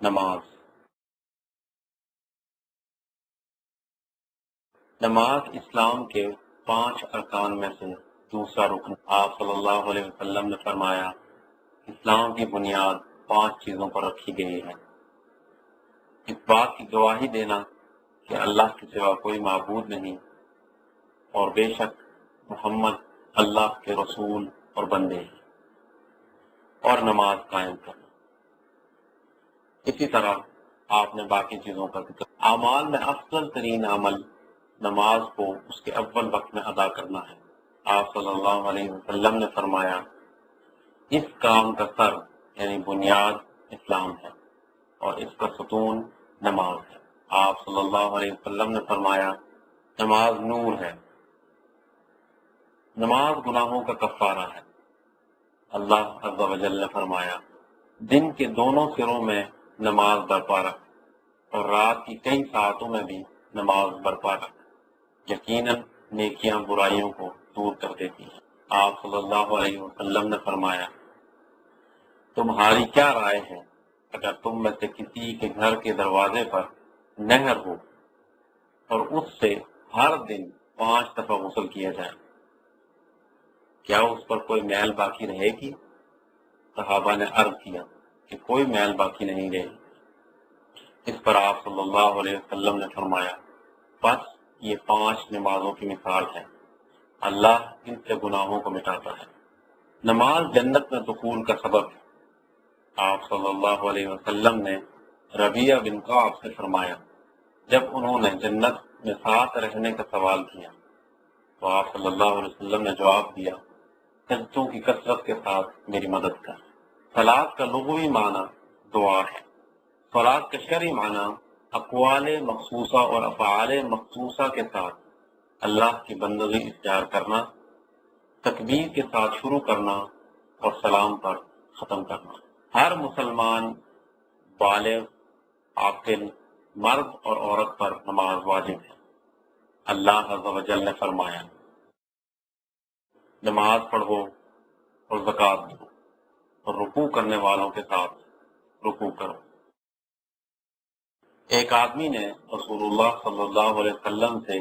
نماز اسلام کے 5 ارکان میں سے دوسرا رکن۔ آپ صلی اللہ علیہ وسلم نے فرمایا، اسلام کی بنیاد 5 چیزوں پر رکھی گئی ہے۔ اس بات کی گواہی دینا کہ اللہ کے سوا کوئی معبود نہیں اور بے شک محمد اللہ کے رسول اور بندے ہیں، اور نماز قائم کرنا۔ اسی طرح آپ نے باقی چیزوں کا ذکر۔ اعمال میں افضل ترین عمل نماز کو اس کے اول وقت میں ادا کرنا ہے۔ آپ صلی اللہ علیہ وسلم نے فرمایا، اس کام کا سر یعنی بنیاد اسلام ہے اور اس کا ستون نماز ہے۔ آپ صلی اللہ علیہ وسلم نے فرمایا، نماز نور ہے، نماز گناہوں کا کفارہ ہے۔ اللہ عز و جل نے فرمایا، دن کے دونوں سروں میں نماز برپا رکھ اور رات کی کئی ساعتوں میں بھی نماز برپا رکھ، یقیناً نیکیاں برائیوں کو دور کر دیتی ہیں۔ آپ صلی اللہ علیہ وسلم نے فرمایا، تمہاری کیا رائے ہے اگر تم میں سے کسی کے گھر کے دروازے پر نہر ہو اور اس سے ہر دن 5 دفعہ غسل کیا جائے، کیا اس پر کوئی میل باقی رہے گی؟ صحابہ نے عرض کیا کہ کوئی میل باقی نہیں رہے۔ اس پر آپ صلی اللہ علیہ وسلم نے فرمایا، بس یہ 5 نمازوں کی مثال ہے، اللہ ان سے گناہوں کو مٹاتا ہے۔ نماز جنت میں دخول کا سبب ہے۔ آپ صلی اللہ علیہ وسلم نے ربیہ بن کعب سے فرمایا، جب انہوں نے جنت میں ساتھ رہنے کا سوال کیا تو آپ صلی اللہ علیہ وسلم نے جواب دیا، سجدوں کی کثرت کے ساتھ میری مدد کر۔ صلاۃ کا لغوی معنی دعا ہے۔ صلاۃ کا شرعی معنی اقوال مخصوصہ اور افعال مخصوصہ کے ساتھ اللہ کی بندگی اختیار کرنا، تکبیر کے ساتھ شروع کرنا اور سلام پر ختم کرنا۔ ہر مسلمان بالغ عاقل مرد اور عورت پر نماز واجب ہے۔ اللہ عز و جل نے فرمایا، نماز پڑھو اور زکوٰۃ دو اور رکوع کرنے والوں کے ساتھ رکوع کرو۔ ایک آدمی نے رسول اللہ صلی اللہ علیہ وسلم سے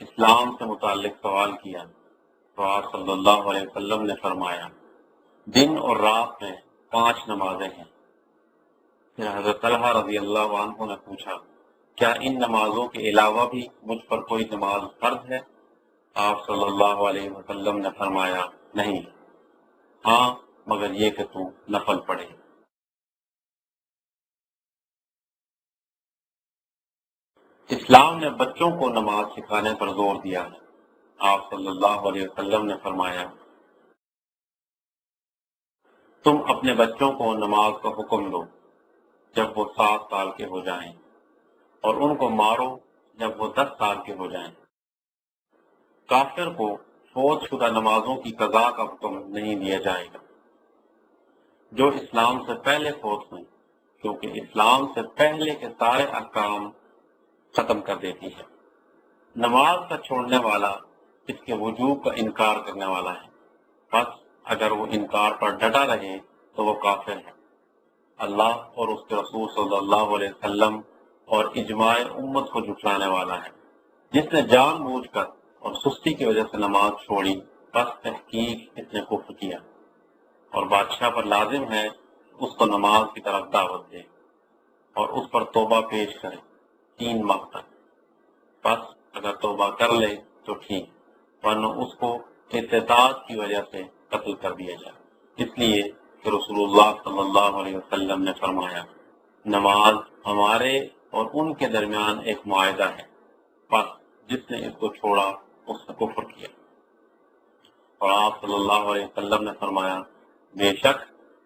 اسلام سے متعلق سوال کیا تو آپ صلی اللہ علیہ وسلم نے فرمایا، دن اور رات میں 5 نمازیں ہیں۔ پھر حضرت طلحہ رضی اللہ عنہ نے پوچھا، کیا ان نمازوں کے علاوہ بھی مجھ پر کوئی نماز فرض ہے؟ آپ صلی اللہ علیہ وسلم نے فرمایا، نہیں، ہاں مگر یہ کہ تو نفل پڑھے۔ اسلام نے بچوں کو نماز سکھانے پر زور دیا ہے۔ آپ صلی اللہ علیہ وسلم نے فرمایا، تم اپنے بچوں کو نماز کا حکم دو جب وہ 7 سال کے ہو جائیں اور ان کو مارو جب وہ 10 سال کے ہو جائیں۔ کافر کو فوت شدہ نمازوں کی قضا کا حکم نہیں دیا جائے گا جو اسلام سے پہلے فوت ہوئیں، کیونکہ اسلام سے پہلے کے سارے احکام ختم کر دیتی ہے۔ نماز کا چھوڑنے والا اس کے وجوب کا انکار کرنے والا ہے، بس اگر وہ انکار پر ڈٹا رہے تو وہ کافر ہے۔ اللہ اور اس کے رسول صلی اللہ علیہ وسلم اور اجماع امت کو جھٹلانے والا ہے۔ جس نے جان بوجھ کر اور سستی کی وجہ سے نماز چھوڑی، بس تحقیق اس نے کفر کیا، اور بادشاہ پر لازم ہے اس کو نماز کی طرف دعوت دے اور اس پر توبہ پیش کرے 3 ماہ تک۔ بس اگر توبہ کر لے تو ٹھیک، ورنہ اس کو ارتداد کی وجہ سے قتل کر دیا جائے۔ اس لیے کہ رسول اللہ صلی اللہ علیہ وسلم نے فرمایا، نماز ہمارے اور ان کے درمیان ایک معاہدہ ہے، بس جس نے اس کو چھوڑا اس نے کفر کیا۔ اور آپ صلی اللہ علیہ وسلم نے فرمایا، بے شک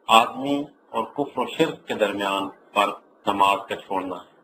آدمی اور کفر و شرک کے درمیان فرق نماز کا چھوڑنا ہے۔